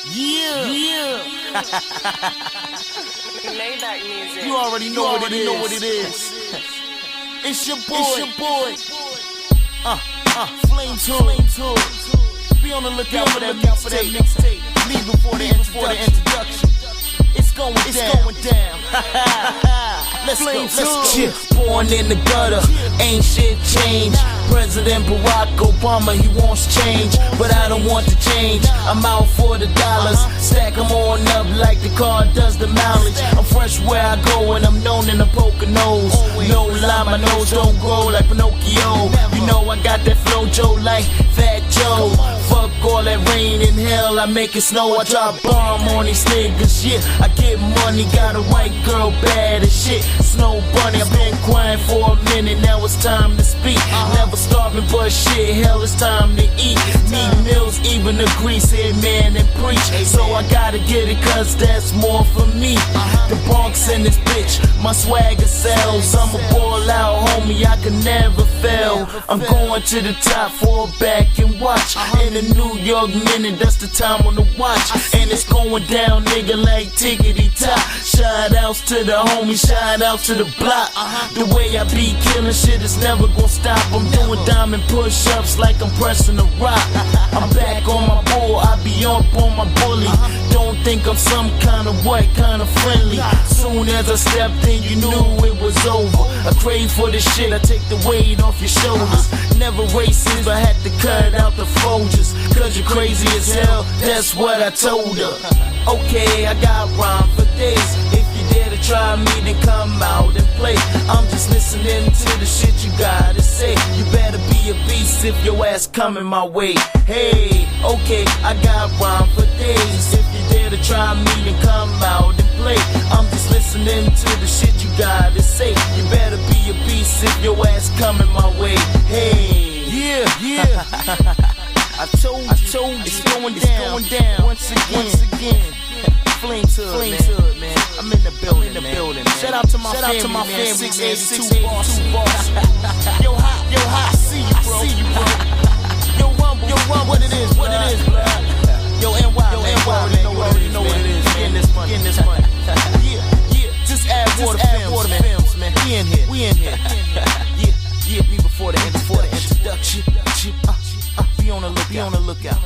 Yeah. Maybach music. You already know what it is. It's your boy. Flamezhood. Be on the lookout for that mixtape. Leave before the introduction. It's going down. Let's go. Born in the gutter, ain't shit changed. President Barack Obama, he wants change, but I don't want to change. I'm out for the dollars, stack them on up like the car does the mileage. I'm fresh where I go and I'm known in the Poconos. No lie, my nose don't grow like Pinocchio. You know I got that flow Joe like Fat Joe. Fuck all that rain in hell, I make it snow. I drop bomb on these niggas, shit. I get money, got a white girl bad as shit. Snow bunny, I've been quiet for a minute, now it's time to speak. Never starving but shit, hell it's time to eat. Need meals, even the greasehead man and preach. So I gotta get it cause that's more for me. The Bronx in this bitch, my swagger sells. I'm a ball out homie, I can never fail. I'm going to the top, fall back and watch. In the New York minute, that's the time on the watch. And it's going down nigga like tickety top. Shout outs to the homies, shout out to the block. The way I be killing shit is never gonna stop. I'm doing diamond push-ups like I'm pressing a rock. I'm back on my bull, I be up on my bully. Don't think I'm some kind of what, kind of friendly. Soon as I stepped in, you knew it was over. I crave for this shit, I take the weight off your shoulders. Never racist, but had to cut out the Folgers. Cause you're crazy as hell, that's what I told her. Okay, I got rhyme for days. If you dare to try me, then come out and play. I'm just listening to the shit you gotta say. You better be a beast if your ass coming my way. Hey, okay, I got rhyme for days. If you dare to try me, then come out and play. I'm just listening to the shit you gotta say. You better be a beast if your ass coming my way. Hey, yeah. I told you, it's going down. Once again. Flamezhood, man. I'm in the building, man. Shout out to my family, 682 boss. Yo, hot, see you, bro. Yo, rumble, what it is, bro. Yo, NY, you know what it is. Getting this money. Yeah. Just add water films, man. We in here. Yeah. Me before the introduction. Be on the lookout.